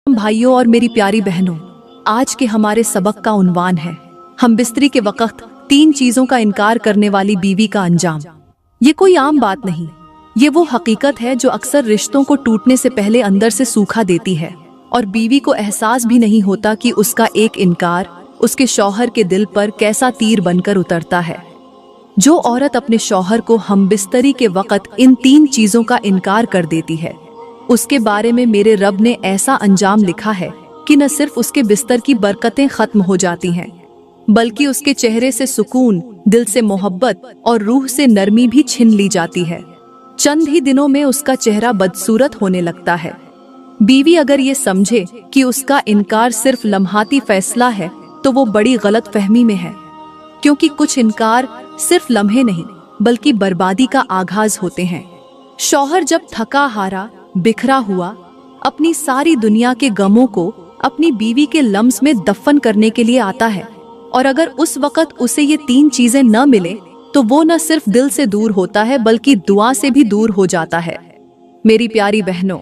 भाइयों और मेरी प्यारी बहनों, आज के हमारे सबक का उन्वान है हम बिस्तरी के वक्त 3 चीजों का इनकार करने वाली बीवी का अंजाम। ये कोई आम बात नहीं, ये वो हकीकत है जो अक्सर रिश्तों को टूटने से पहले अंदर से सूखा देती है और बीवी को एहसास भी नहीं होता कि उसका एक इनकार उसके शौहर के दिल पर कैसा तीर बनकर उतरता है। जो औरत अपने शौहर को हम बिस्तरी के वक्त इन 3 चीजों का इनकार कर देती है, उसके बारे में मेरे रब ने ऐसा अंजाम लिखा है कि न सिर्फ उसके बिस्तर की बरकतें खत्म हो जाती हैं, बल्कि उसके चेहरे से सुकून, दिल से मोहब्बत और रूह से नरमी भी छीन ली जाती है। चंद ही दिनों में उसका चेहरा बदसूरत होने लगता है। बीवी अगर ये समझे कि उसका इनकार सिर्फ लम्हाती फैसला है तो वो बड़ी गलत फहमी में है, क्योंकि कुछ इनकार सिर्फ लम्हे नहीं बल्कि बर्बादी का आगाज होते हैं। शौहर जब थका हारा, बिखरा हुआ, अपनी सारी दुनिया के गमों को अपनी बीवी के लम्स में दफन करने के लिए आता है, और अगर उस वक्त उसे ये 3 चीजें न मिले तो वो न सिर्फ दिल से दूर होता है बल्कि दुआ से भी दूर हो जाता है। मेरी प्यारी बहनों,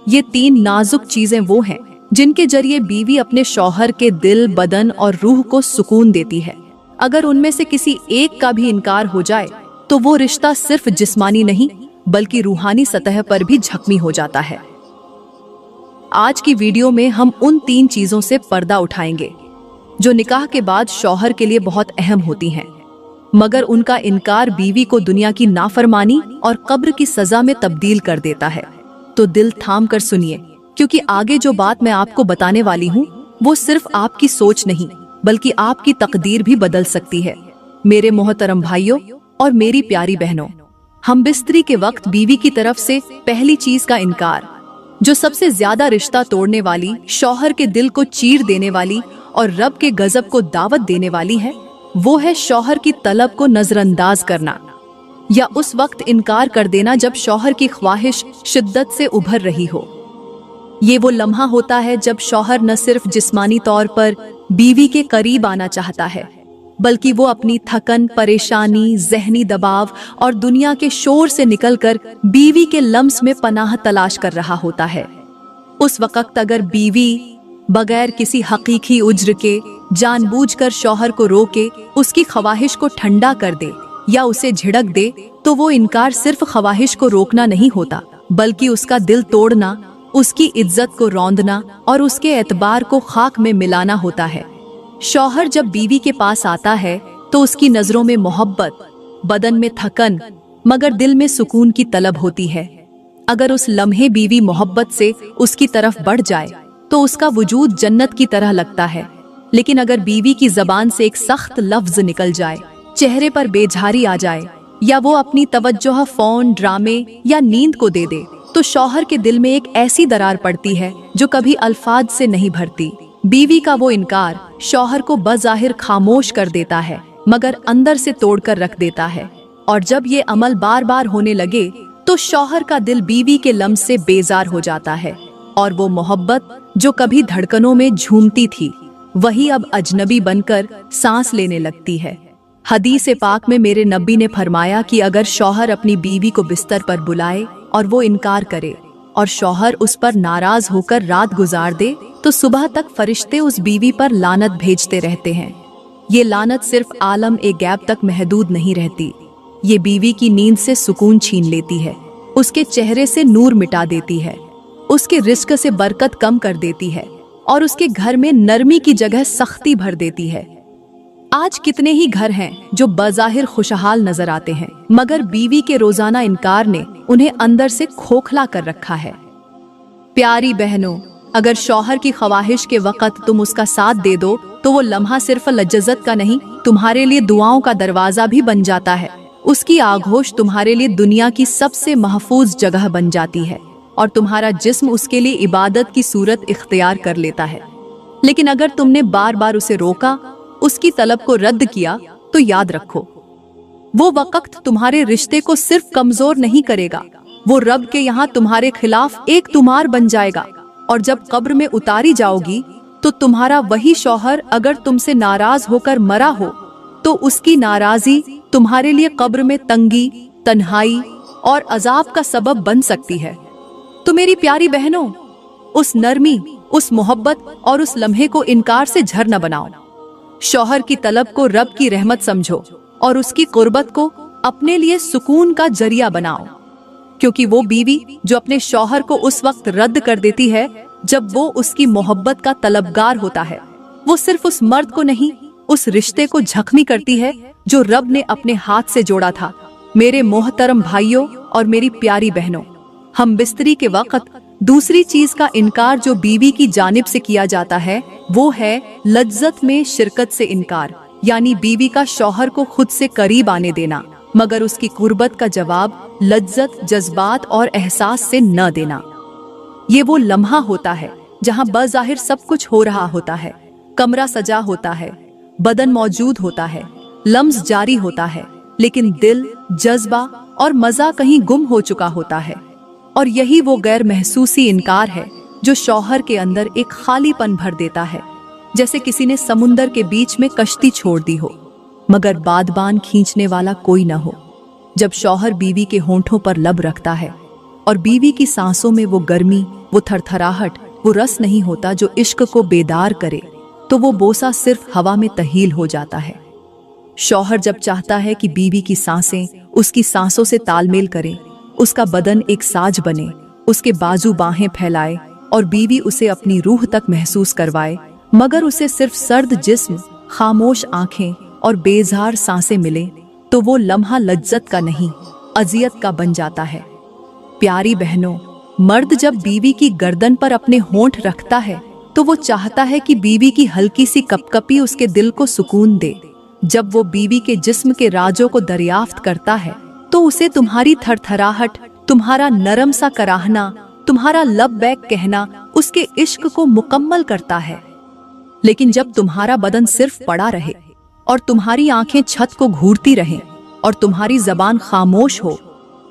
ये 3 नाजुक चीजें वो हैं जिनके जरिए बीवी अपने शौहर के दिल, बदन और रूह को सुकून देती है। अगर उनमें से किसी एक का भी इनकार हो जाए तो वो रिश्ता सिर्फ जिस्मानी नहीं बल्कि रूहानी सतह पर भी जख्मी हो जाता है। आज की वीडियो में हम उन 3 चीजों से पर्दा उठाएंगे जो निकाह के बाद शौहर के लिए बहुत अहम होती हैं, मगर उनका इनकार बीवी को दुनिया की नाफरमानी और कब्र की सजा में तब्दील कर देता है। तो दिल थाम कर सुनिए, क्योंकि आगे जो बात मैं आपको बताने वाली हूँ वो सिर्फ आपकी सोच नहीं बल्कि आपकी तकदीर भी बदल सकती है। मेरे मोहतरम भाइयों और मेरी प्यारी बहनों, हम बिस्तरी के वक्त बीवी की तरफ से पहली चीज का इनकार, जो सबसे ज्यादा रिश्ता तोड़ने वाली, शौहर के दिल को चीर देने वाली और रब के गजब को दावत देने वाली है, वो है शौहर की तलब को नजरअंदाज करना या उस वक्त इनकार कर देना जब शौहर की ख्वाहिश शिद्दत से उभर रही हो। ये वो लम्हा होता है जब शौहर न सिर्फ जिस्मानी तौर पर बीवी के करीब आना चाहता है बल्कि वो अपनी थकन, परेशानी, जहनी दबाव और दुनिया के शोर से निकलकर बीवी के लम्स में पनाह तलाश कर रहा होता है। उस वक्त अगर बीवी बगैर किसी हकीकी उज्र के जानबूझकर शौहर को रोके, उसकी ख्वाहिश को ठंडा कर दे या उसे झिड़क दे, तो वो इनकार सिर्फ ख्वाहिश को रोकना नहीं होता बल्कि उसका दिल तोड़ना, उसकी इज्जत को रौंदना और उसके एतबार को खाक में मिलाना होता है। शौहर जब बीवी के पास आता है तो उसकी नजरों में मोहब्बत, बदन में थकन, मगर दिल में सुकून की तलब होती है। अगर उस लम्हे बीवी मोहब्बत से उसकी तरफ बढ़ जाए तो उसका वजूद जन्नत की तरह लगता है, लेकिन अगर बीवी की जबान से एक सख्त लफ्ज निकल जाए, चेहरे पर बेझारी आ जाए या वो अपनी तवज्जो फोन, ड्रामे या नींद को दे दे, तो शौहर के दिल में एक ऐसी दरार पड़ती है जो कभी अल्फाज से नहीं भरती। बीवी का वो इनकार शौहर को बज़ाहिर खामोश कर देता है मगर अंदर से तोड़कर रख देता है, और जब ये अमल बार बार होने लगे तो शौहर का दिल बीवी के लम्स से बेजार हो जाता है और वो मोहब्बत जो कभी धड़कनों में झूमती थी वही अब अजनबी बनकर सांस लेने लगती है। हदीस पाक में मेरे नबी ने फरमाया कि अगर शौहर अपनी बीवी को बिस्तर पर बुलाए और वो इनकार करे और शौहर उस पर नाराज होकर रात गुजार दे तो सुबह तक फरिश्ते उस बीवी पर लानत भेजते रहते हैं। ये लानत सिर्फ आलम ए गैब तक महदूद नहीं रहती, ये बीवी की नींद से सुकून छीन लेती है, उसके चेहरे से नूर मिटा देती है, उसके रिस्क से बरकत कम कर देती है और उसके घर में नरमी की जगह सख्ती भर देती है। आज कितने ही घर हैं जो बज़ाहिर खुशहाल नजर आते हैं मगर बीवी के रोजाना इनकार ने उन्हें अंदर से खोखला कर रखा है। प्यारी बहनों, अगर शौहर की ख्वाहिश के वक्त तुम उसका साथ दे दो तो वो लम्हा सिर्फ लज्जत का नहीं, तुम्हारे लिए दुआओं का दरवाजा भी बन जाता है। उसकी आगोश तुम्हारे लिए दुनिया की सबसे महफूज जगह बन जाती है और तुम्हारा जिस्म उसके लिए इबादत की सूरत इख्तियार कर लेता है। लेकिन अगर तुमने बार बार उसे रोका, उसकी तलब को रद्द किया, तो याद रखो वो वक्त तुम्हारे रिश्ते को सिर्फ कमजोर नहीं करेगा, वो रब के यहाँ तुम्हारे खिलाफ एक तुमार बन जाएगा। और जब कब्र में उतारी जाओगी तो तुम्हारा वही शौहर अगर तुमसे नाराज होकर मरा हो तो उसकी नाराजी तुम्हारे लिए कब्र में तंगी, तन्हाई और अजाब का सबब बन सकती है। तो मेरी प्यारी बहनों, उस नरमी, उस मोहब्बत और उस लम्हे को इनकार से झर न बनाओ। शौहर की तलब को रब की रहमत समझो और उसकी कुर्बत को अपने लिए सुकून का जरिया बनाओ, क्योंकि वो बीवी जो अपने शौहर को उस वक्त रद्द कर देती है जब वो उसकी मोहब्बत का तलबगार होता है, वो सिर्फ उस मर्द को नहीं, उस रिश्ते को जख्मी करती है जो रब ने अपने हाथ से जोड़ा था। मेरे मोहतरम भाइयों और मेरी प्यारी बहनों, हम बिस्तरी के वक्त दूसरी चीज का इनकार जो बीवी की जानिब से किया जाता है वो है लज्जत में शिरकत से इनकार, यानी बीवी का शौहर को खुद से करीब आने देना मगर उसकी कुर्बत का जवाब लज्जत, जज्बात और एहसास से न देना। ये वो लम्हा होता है जहां बज़ाहिर सब कुछ हो रहा होता है, कमरा सजा होता है, बदन मौजूद होता है, लम्स जारी होता है, लेकिन दिल, जज्बा और मजा कहीं गुम हो चुका होता है। और यही वो गैर महसूसी इनकार है जो शौहर के अंदर एक खालीपन भर देता है, जैसे किसी ने समुंदर के बीच में कश्ती छोड़ दी हो मगर बादबान खींचने वाला कोई न हो। जब शौहर बीवी के होंठों पर लब रखता है और बीवी की सांसों में वो गर्मी, वो थरथराहट, वो रस नहीं होता जो इश्क को बेदार करे, तो वो बोसा सिर्फ हवा में तहील हो जाता है। शौहर जब चाहता है कि बीवी की सांसें उसकी सांसों से तालमेल करें, उसका बदन एक साज बने, उसके बाजू बाहें फैलाए और बीवी उसे अपनी रूह तक महसूस करवाए, मगर उसे सिर्फ सर्द जिस्म, खामोश आंखें और बेजार सांसें मिले, तो वो लम्हा लज्जत का नहीं, अजियत का बन जाता है। प्यारी बहनों, मर्द जब बीवी की गर्दन पर अपने होंठ रखता है तो वो चाहता है कि बीवी की हल्की सी कपकपी उसके दिल को सुकून दे। जब वो बीवी के जिस्म के राजों को दरियाफ्त करता है तो उसे तुम्हारी थरथराहट, तुम्हारा नरम सा कराहना, तुम्हारा लब बैक कहना उसके इश्क को मुकम्मल करता है। लेकिन जब तुम्हारा बदन सिर्फ पड़ा रहे और तुम्हारी आंखें छत को घूरती रहें और तुम्हारी जबान खामोश हो,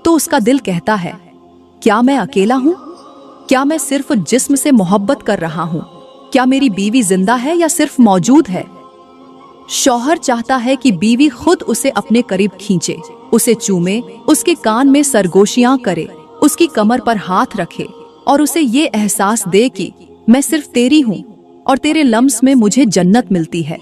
तो उसका दिल कहता है, क्या मैं अकेला हूँ? क्या मैं सिर्फ जिस्म से मोहब्बत कर रहा हूँ? क्या मेरी बीवी जिंदा है या सिर्फ मौजूद है? शौहर चाहता है कि बीवी खुद उसे अपने करीब खींचे, उसे चूमे, उसके कान में सरगोशियां करे, उसकी कमर पर हाथ रखे और उसे ये एहसास दे कि मैं सिर्फ तेरी हूँ और तेरे लम्स में मुझे जन्नत मिलती है।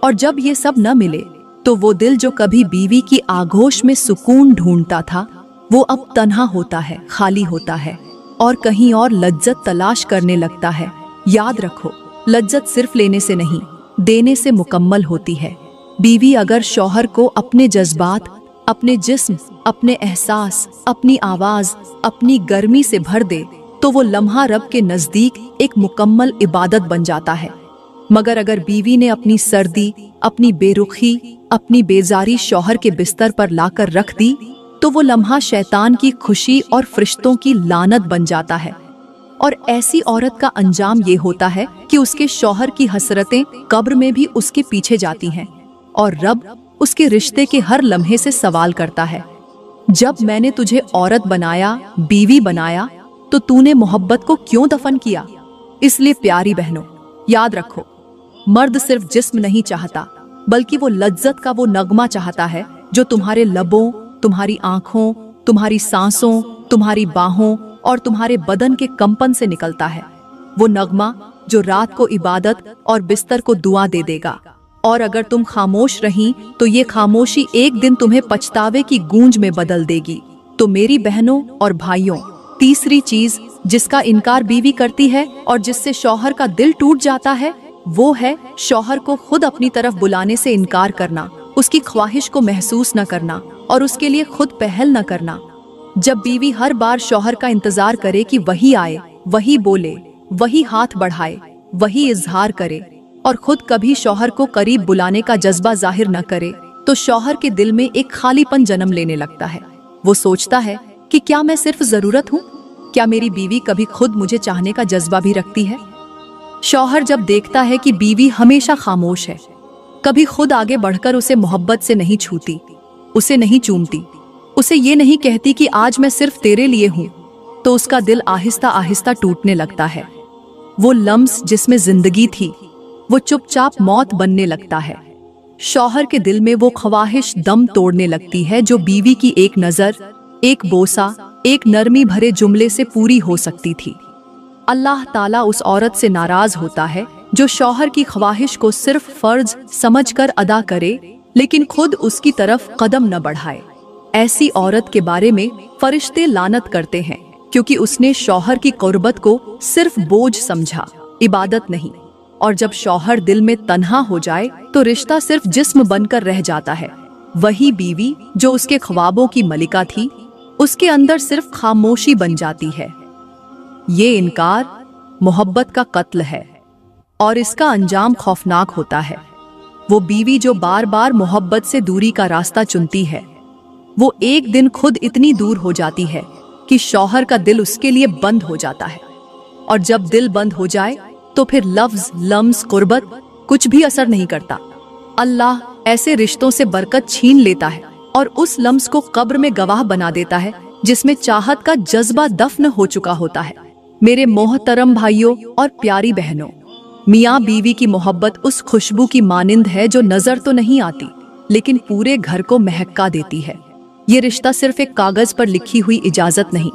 और जब ये सब न मिले तो वो दिल जो कभी बीवी की आगोश में सुकून ढूंढता था, वो अब तन्हा होता है, खाली होता है और कहीं और लज्जत तलाश करने लगता है। याद रखो, लज्जत सिर्फ लेने से नहीं, देने से मुकम्मल होती है। बीवी अगर शौहर को अपने जज्बात, अपने जिस्म, अपने एहसास, अपनी आवाज, अपनी गर्मी से भर दे तो वो लम्हा रब के नजदीक एक मुकम्मल इबादत बन जाता है। मगर अगर बीवी ने अपनी सर्दी, अपनी बेरुखी, अपनी बेजारी शौहर के बिस्तर पर लाकर रख दी तो वो लम्हा शैतान की खुशी और फरिश्तों की लानत बन जाता है। और ऐसी औरत का अंजाम ये होता है कि उसके शौहर की हसरतें कब्र में भी उसके पीछे जाती हैं और रब उसके रिश्ते के हर लम्हे से सवाल करता है, जब मैंने तुझे औरत बनाया, बीवी बनाया, तो तूने मोहब्बत को क्यों दफन किया? इसलिए प्यारी बहनों, याद रखो, मर्द सिर्फ जिस्म नहीं चाहता बल्कि वो लज्जत का वो नगमा चाहता है जो तुम्हारे लबों, तुम्हारी आंखों, तुम्हारी सांसों, तुम्हारी बाहों और तुम्हारे बदन के कंपन से निकलता है। वो नगमा जो रात को इबादत और बिस्तर को दुआ दे देगा। और अगर तुम खामोश रहीं तो ये खामोशी एक दिन तुम्हें पछतावे की गूंज में बदल देगी। तो मेरी बहनों और भाइयों, तीसरी चीज जिसका इनकार बीवी करती है और जिससे शौहर का दिल टूट जाता है, वो है शौहर को खुद अपनी तरफ बुलाने से इनकार करना, उसकी ख्वाहिश को महसूस न करना और उसके लिए खुद पहल न करना। जब बीवी हर बार शौहर का इंतजार करे कि वही आए, वही बोले, वही हाथ बढ़ाए, वही इजहार करे और खुद कभी शौहर को करीब बुलाने का जज्बा जाहिर न करे, तो शौहर के दिल में एक खालीपन जन्म लेने लगता है। वो सोचता है कि क्या मैं सिर्फ जरूरत हूँ? क्या मेरी बीवी कभी खुद मुझे चाहने का जज्बा भी रखती है? शौहर जब देखता है कि बीवी हमेशा खामोश है, कभी खुद आगे बढ़कर उसे मोहब्बत से नहीं छूती, उसे नहीं चूमती, उसे ये नहीं कहती कि आज मैं सिर्फ तेरे लिए हूं, तो उसका दिल आहिस्ता आहिस्ता टूटने लगता है। वो लम्स जिसमें जिंदगी थी, वो चुपचाप मौत बनने लगता है। शौहर के दिल में वो ख्वाहिश दम तोड़ने लगती है जो बीवी की एक नजर, एक बोसा, एक नरमी भरे जुमले से पूरी हो सकती थी। अल्लाह ताला उस औरत से नाराज होता है जो शौहर की ख्वाहिश को सिर्फ फर्ज समझकर अदा करे लेकिन खुद उसकी तरफ कदम न बढ़ाए। ऐसी औरत के बारे में फरिश्ते लानत करते हैं क्योंकि उसने शौहर की कुर्बत को सिर्फ बोझ समझा, इबादत नहीं। और जब शौहर दिल में तन्हा हो जाए तो रिश्ता सिर्फ जिस्म बनकर रह जाता है। वही बीवी जो उसके ख्वाबों की मलिका थी, उसके अंदर सिर्फ खामोशी बन जाती है। ये इनकार मोहब्बत का कत्ल है और इसका अंजाम खौफनाक होता है। वो बीवी जो बार बार मोहब्बत से दूरी का रास्ता चुनती है, वो एक दिन खुद इतनी दूर हो जाती है कि शौहर का दिल उसके लिए बंद हो जाता है। और जब दिल बंद हो जाए तो फिर लफ्ज, लम्स, कुर्बत कुछ भी असर नहीं करता। अल्लाह ऐसे रिश्तों से बरकत छीन लेता है और उस लम्स को कब्र में गवाह बना देता है जिसमें चाहत का जज्बा दफन हो चुका होता है। मेरे मोहतरम भाइयों और प्यारी बहनों, मियाँ बीवी की मोहब्बत उस खुशबू की मानिंद है जो नजर तो नहीं आती लेकिन पूरे घर को महका देती है। ये रिश्ता सिर्फ एक कागज पर लिखी हुई इजाजत नहीं,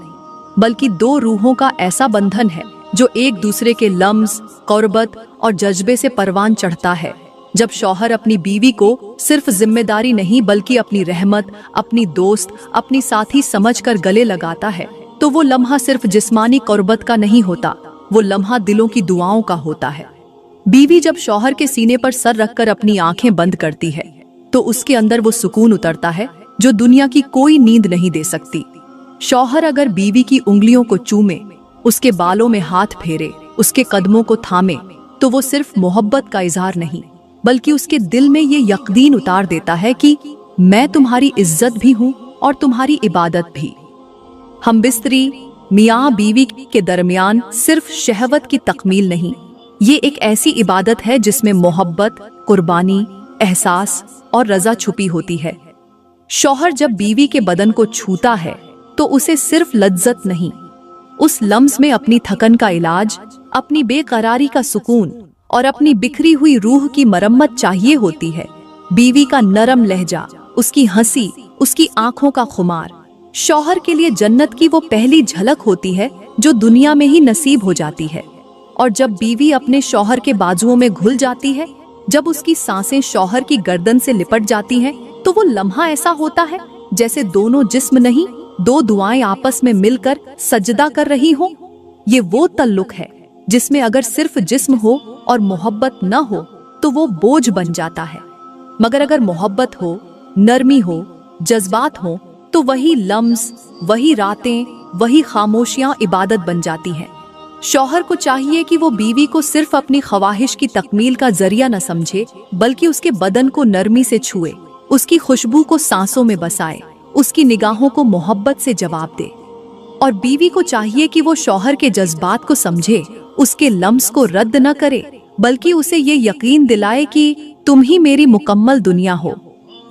बल्कि दो रूहों का ऐसा बंधन है जो एक दूसरे के लम्स, कुर्बत और जज्बे से परवान चढ़ता है। जब शौहर अपनी बीवी को सिर्फ जिम्मेदारी नहीं बल्कि अपनी रहमत, अपनी दोस्त, अपनी साथी समझकर गले लगाता है तो वो लम्हा सिर्फ जिस्मानी कुर्बत का नहीं होता, वो लम्हा दिलों की दुआओं का होता है। बीवी जब शौहर के सीने पर सर रखकर अपनी आंखें बंद करती है तो उसके अंदर वो सुकून उतरता है जो दुनिया की कोई नींद नहीं दे सकती। शौहर अगर बीवी की उंगलियों को चूमे, उसके बालों में हाथ फेरे, उसके कदमों को थामे तो वो सिर्फ मोहब्बत का इजहार नहीं बल्कि उसके दिल में ये यकीन उतार देता है कि मैं तुम्हारी इज्जत भी हूँ और तुम्हारी इबादत भी। हम बिस्तरी मियाँ बीवी के दरमियान सिर्फ शहवत की तकमील नहीं, ये एक ऐसी इबादत है जिसमें मोहब्बत, कुर्बानी, एहसास और रजा छुपी होती है। शौहर जब बीवी के बदन को छूता है तो उसे सिर्फ लज्जत नहीं, उस लम्स में अपनी थकन का इलाज, अपनी बेकरारी का सुकून और अपनी बिखरी हुई रूह की मरम्मत चाहिए होती है। बीवी का नरम लहजा, उसकी हंसी, उसकी आंखों का खुमार शौहर के लिए जन्नत की वो पहली झलक होती है जो दुनिया में ही नसीब हो जाती है। और जब बीवी अपने शौहर के बाजुओं में घुल जाती है, जब उसकी सांसें शौहर की गर्दन से लिपट जाती हैं, तो वो लम्हा ऐसा होता है जैसे दोनों जिस्म नहीं, दो दुआएं आपस में मिलकर सजदा कर रही हो। ये वो तल्लुक है जिसमें अगर सिर्फ जिस्म हो और मोहब्बत न हो तो वो बोझ बन जाता है, मगर अगर मोहब्बत हो, नरमी हो, जज्बात हो तो वही लम्स, वही रातें, वही खामोशियां इबादत बन जाती हैं। शौहर को चाहिए कि वो बीवी को सिर्फ अपनी ख्वाहिश की तकमील का जरिया न समझे बल्कि उसके बदन को नरमी से छुए, उसकी खुशबू को सांसों में बसाए, उसकी निगाहों को मोहब्बत से जवाब दे। और बीवी को चाहिए कि वो शौहर के जज्बात को समझे, उसके लम्स को रद्द न करे बल्कि उसे ये यकीन दिलाए कि तुम ही मेरी मुकम्मल दुनिया हो।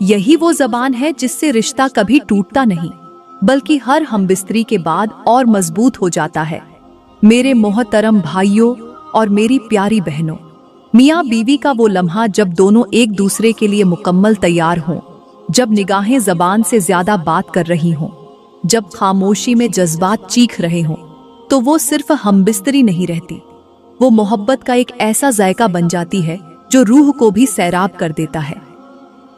यही वो जबान है जिससे रिश्ता कभी टूटता नहीं बल्कि हर हमबिस्तरी के बाद और मजबूत हो जाता है। मेरे मोहतरम भाइयों और मेरी प्यारी बहनों, मियाँ बीवी का वो लम्हा जब दोनों एक दूसरे के लिए मुकम्मल तैयार हों, जब निगाहें जबान से ज्यादा बात कर रही हों, जब खामोशी में जज्बात चीख रहे हों, तो वो सिर्फ हमबिस्तरी नहीं रहती, वो मोहब्बत का एक ऐसा जायका बन जाती है जो रूह को भी सैराब कर देता है।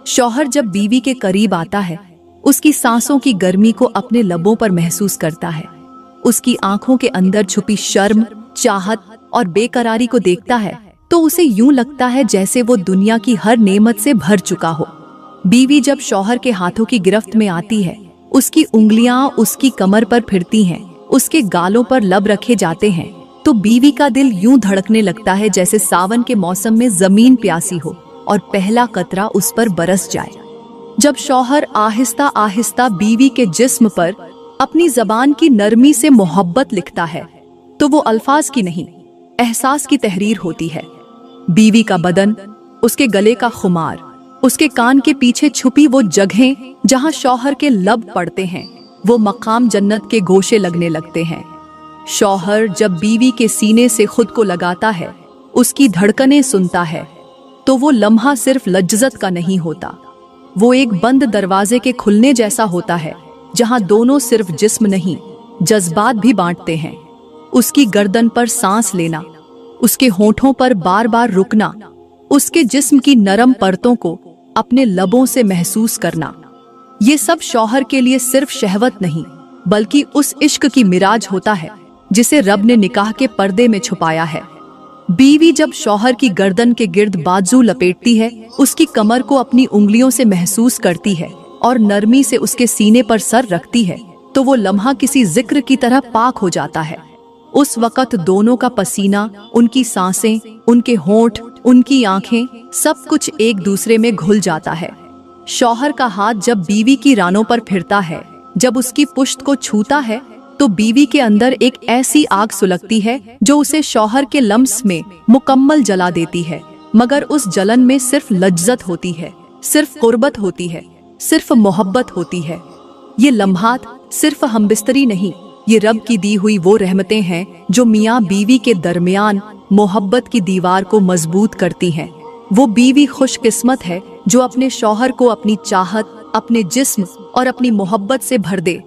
शौहर जब बीवी के करीब आता है, उसकी सांसों की गर्मी को अपने लबों पर महसूस करता है, उसकी आंखों के अंदर छुपी शर्म, चाहत और बेकरारी को देखता है तो उसे यूं लगता है जैसे वो दुनिया की हर नेमत से भर चुका हो। बीवी जब शौहर के हाथों की गिरफ्त में आती है, उसकी उंगलियां उसकी कमर पर फिरती हैं, उसके गालों पर लब रखे जाते हैं, तो बीवी का दिल यूं धड़कने लगता है जैसे सावन के मौसम में जमीन प्यासी हो और पहला कतरा उस पर बरस जाए। जब शौहर आहिस्ता आहिस्ता बीवी के जिस्म पर अपनी जबान की नरमी से मोहब्बत लिखता है तो वो अल्फाज की नहीं, एहसास की तहरीर होती है। बीवी का बदन, उसके गले का खुमार, उसके कान के पीछे छुपी वो जगहें जहां शौहर के लब पड़ते हैं, वो मकाम जन्नत के गोशे लगने लगते हैं। शौहर जब बीवी के सीने से खुद को लगाता है, उसकी धड़कनें सुनता है, तो वो लम्हा सिर्फ लज्जत का नहीं होता, वो एक बंद दरवाजे के खुलने जैसा होता है जहां दोनों सिर्फ जिस्म नहीं, जज्बात भी बांटते हैं। उसकी गर्दन पर सांस लेना, उसके होठों पर बार बार रुकना, उसके जिस्म की नरम परतों को अपने लबों से महसूस करना। ये सब शौहर के लिए सिर्फ शहवत नहीं बल्कि उस इश्क की मिराज होता है जिसे रब ने निकाह के पर्दे में छुपाया है। बीवी जब शौहर की गर्दन के गिर्द बाजू लपेटती है, उसकी कमर को अपनी उंगलियों से महसूस करती है और नरमी से उसके सीने पर सर रखती है, तो वो लम्हा किसी जिक्र की तरह पाक हो जाता है। उस वक़्त दोनों का पसीना, उनकी सांसें, उनके होंठ, उनकी आंखें, सब कुछ एक दूसरे में घुल जाता है। शौहर का हाथ जब बीवी की रानों पर फिरता है, जब उसकी पुश्त को छूता है, तो बीवी के अंदर एक ऐसी आग सुलगती है जो उसे शौहर के लम्स में मुकम्मल जला देती है। मगर उस जलन में सिर्फ लज्जत होती है, सिर्फ कुर्बत होती है, सिर्फ मोहब्बत होती है। ये लम्हात सिर्फ हमबिस्तरी नहीं, ये रब की दी हुई वो रहमतें हैं जो मियाँ बीवी के दरमियान मोहब्बत की दीवार को मजबूत करती हैं। वो बीवी खुशकिस्मत है जो अपने शौहर को अपनी चाहत, अपने जिस्म और अपनी मोहब्बत से भर दे,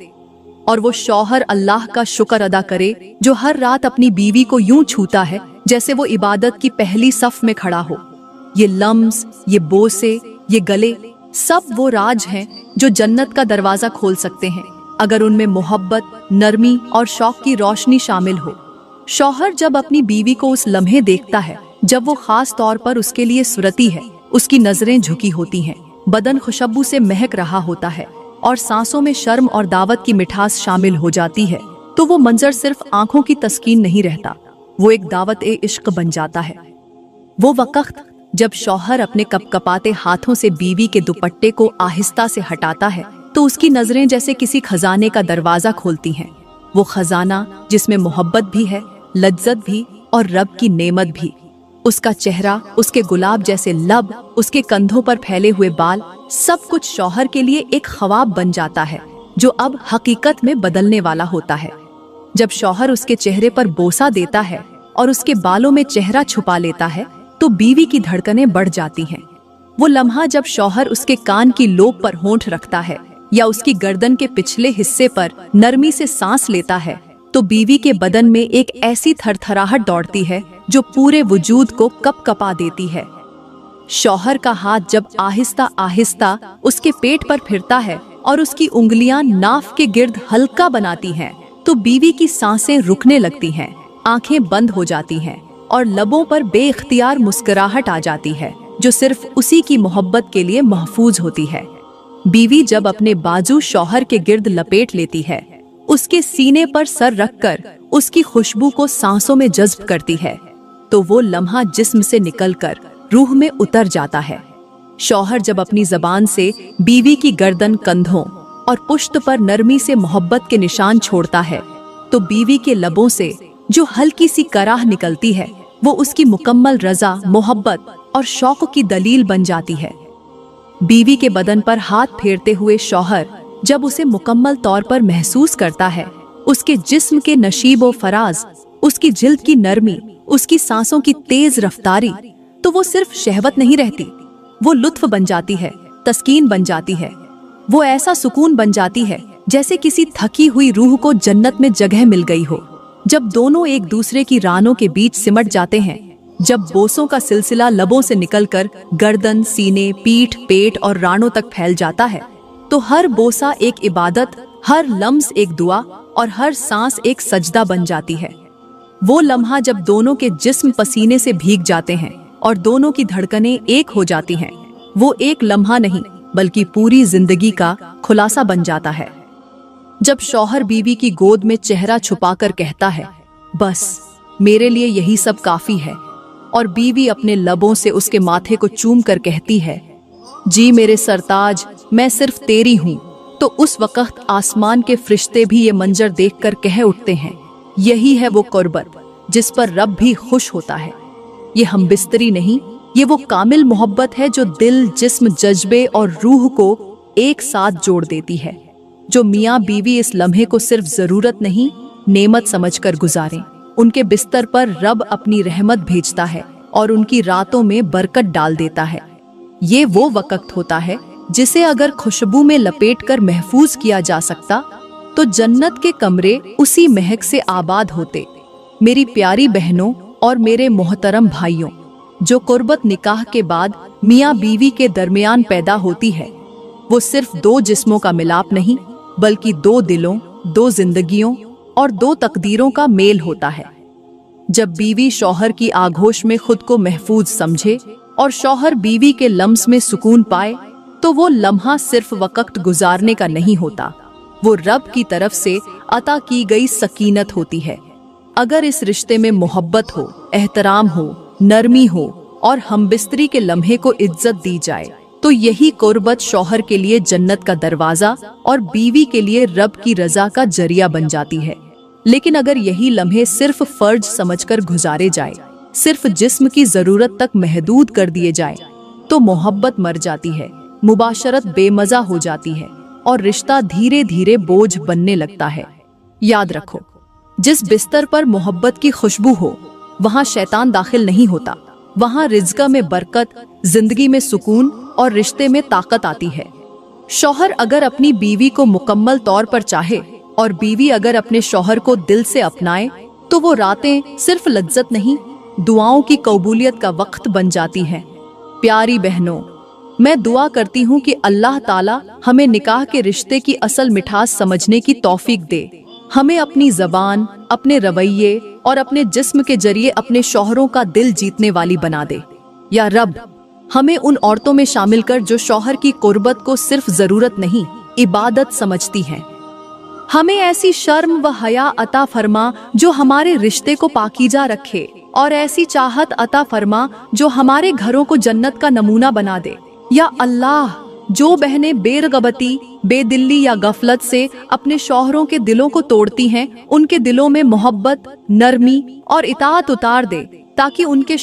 और वो शौहर अल्लाह का शुक्र अदा करे जो हर रात अपनी बीवी को यूं छूता है जैसे वो इबादत की पहली सफ में खड़ा हो। ये लम्स, ये बोसे, ये गले, सब वो राज हैं जो जन्नत का दरवाजा खोल सकते हैं अगर उनमें मोहब्बत, नरमी और शौक की रोशनी शामिल हो। शौहर जब अपनी बीवी को उस लम्हे देखता है जब वो खास तौर पर उसके लिए सुरती है, उसकी नजरें झुकी होती हैं, बदन खुशबू से महक रहा होता है और सांसों में शर्म और दावत की मिठास शामिल हो जाती है, तो वो मंजर सिर्फ आंखों की तस्कीन नहीं रहता, वो एक दावत ए इश्क बन जाता है। वो वक्त जब शौहर अपने कपकपाते हाथों से बीवी के दुपट्टे को आहिस्ता से हटाता है, तो उसकी नजरें जैसे किसी खजाने का दरवाजा खोलती हैं। वो खजाना जिसमें मोहब्बत भी है, लज्जत भी और रब की नेमत भी। उसका चेहरा, उसके गुलाब जैसे लब, उसके कंधों पर फैले हुए बाल, सब कुछ शौहर के लिए एक ख्वाब बन जाता है जो अब हकीकत में बदलने वाला होता है। जब शौहर उसके चेहरे पर बोसा देता है और उसके बालों में चेहरा छुपा लेता है, तो बीवी की धड़कनें बढ़ जाती हैं। वो लम्हा जब शौहर उसके कान की लोब पर होंठ रखता है या उसकी गर्दन के पिछले हिस्से पर नरमी से सांस लेता है, तो बीवी के बदन में एक ऐसी थरथराहट दौड़ती है जो पूरे वजूद को कपकपा देती है। शौहर का हाथ जब आहिस्ता आहिस्ता उसके पेट पर फिरता है और उसकी उंगलियां नाफ के गिर्द हल्का बनाती हैं, तो बीवी की सांसें रुकने लगती हैं, आंखें बंद हो जाती हैं और लबों पर बेइख्तियार मुस्कुराहट आ जाती है जो सिर्फ उसी की मोहब्बत के लिए महफूज होती है। बीवी जब अपने बाजू शौहर के गिर्द लपेट लेती है, उसके सीने पर सर रखकर उसकी खुशबू को सांसों में जज्ब करती है, तो वो लम्हा जिस्म से निकलकर रूह में उतर जाता है। शौहर जब अपनी जबान से बीवी की गर्दन, कंधों और पुश्त पर नरमी से मोहब्बत के निशान छोड़ता है, तो बीवी के लबों से जो हल्की सी कराह निकलती है, वो उसकी मुकम्मल रजा, मोहब्बत और शौक की दलील बन जाती है। बीवी के बदन पर हाथ फेरते हुए शौहर जब उसे मुकम्मल तौर पर महसूस करता है, उसके जिस्म के नशीब व फराज, उसकी जिल्द की नरमी, उसकी सांसों की तेज रफ्तारी, तो वो सिर्फ शहवत नहीं रहती, वो लुत्फ बन जाती है, तस्कीन बन जाती है। वो ऐसा सुकून बन जाती है जैसे किसी थकी हुई रूह को जन्नत में जगह मिल गई हो। जब दोनों एक दूसरे की रानों के बीच सिमट जाते हैं, जब बोसों का सिलसिला लबों से निकलकर गर्दन, सीने, पीठ, पेट और रानों तक फैल जाता है, तो हर बोसा एक इबादत, हर लम्स एक दुआ और हर सांस एक सजदा बन जाती है। वो लम्हा जब दोनों के जिस्म पसीने से भीग जाते हैं और दोनों की धड़कनें एक हो जाती हैं, वो एक लम्हा नहीं बल्कि पूरी जिंदगी का खुलासा बन जाता है। जब शौहर बीवी की गोद में चेहरा छुपाकर कहता है, बस मेरे लिए यही सब काफी है, और बीवी अपने लबों से उसके माथे को चूम कर कहती है, जी मेरे सरताज, मैं सिर्फ तेरी हूँ, तो उस वक्त आसमान के फरिश्ते भी ये मंजर देखकर कह उठते हैं, यही है वो कुर्बत जिस पर रब भी खुश होता है। ये हमबिस्तरी नहीं, ये वो कामिल मोहब्बत है जो दिल, जिस्म, जज्बे और रूह को एक साथ जोड़ देती है, जो मियाँ बीवी इस लम्हे को सिर्फ जरूरत नहीं, नेमत समझकर गुजारें। उनके बिस्तर पर रब अपनी रहमत भेजता है और उनकी रातों में बरकत डाल देता है। ये वो वक्त होता है जिसे अगर खुशबू में लपेटकर महफूज किया जा सकता, तो जन्नत के कमरे उसी महक से आबाद होते। मेरी प्यारी बहनों और मेरे मोहतरम भाइयों, जो कुर्बत निकाह के बाद मियाँ बीवी के दरमियान पैदा होती है, वो सिर्फ दो जिस्मों का मिलाप नहीं, बल्कि दो दिलों, दो जिंदगियों और दो तकदीरों का मेल होता है। जब बीवी शौहर की आगोश में खुद को महफूज समझे और शौहर बीवी के लम्स में सुकून पाए, तो वो लम्हा सिर्फ वक्त गुजारने का नहीं होता, वो रब की तरफ से अता की गई सकीनत होती है। अगर इस रिश्ते में मोहब्बत हो, एहतराम हो, नरमी हो और हमबिस्तरी के लम्हे को इज्जत दी जाए, तो यही कुर्बत शौहर के लिए जन्नत का दरवाजा और बीवी के लिए रब की रजा का जरिया बन जाती है। लेकिन अगर यही लम्हे सिर्फ फर्ज समझकर गुजारे जाए, सिर्फ जिस्म की जरूरत तक महदूद कर दिए जाए, तो मोहब्बत मर जाती है, मुबाशरत बेमजा हो जाती है और रिश्ता धीरे धीरे बोझ बनने लगता है। याद रखो, जिस बिस्तर पर मोहब्बत की खुशबू हो, वहाँ शैतान दाखिल नहीं होता, वहाँ रिज़्क़ में बरकत, जिंदगी में सुकून और रिश्ते में ताकत आती है। शौहर अगर अपनी बीवी को मुकम्मल तौर पर चाहे और बीवी अगर अपने शौहर को दिल से अपनाए, तो वो रातें सिर्फ लज्जत नहीं, दुआओं की कबूलियत का वक्त बन जाती है। प्यारी बहनों, मैं दुआ करती हूँ कि अल्लाह ताला हमें निकाह के रिश्ते की असल मिठास समझने की तौफीक दे, हमें अपनी ज़बान, अपने रवैये और अपने जिस्म के जरिए अपने शौहरों का दिल जीतने वाली बना दे। या रब, हमें उन औरतों में शामिल कर जो शौहर की कुर्बत को सिर्फ जरूरत नहीं, इबादत समझती हैं। हमें ऐसी शर्म व हया अता फरमा जो हमारे रिश्ते को पाकीज़ा रखे, और ऐसी चाहत अता फरमा जो हमारे घरों को जन्नत का नमूना बना दे। या अल्लाह, जो बहनें बेरगबती, बेदिल्ली या गफलत से अपने शौहरों के दिलों को तोड़ती हैं, उनके दिलों में मोहब्बत, नरमी और इताअत उतार दे, ताकि उनके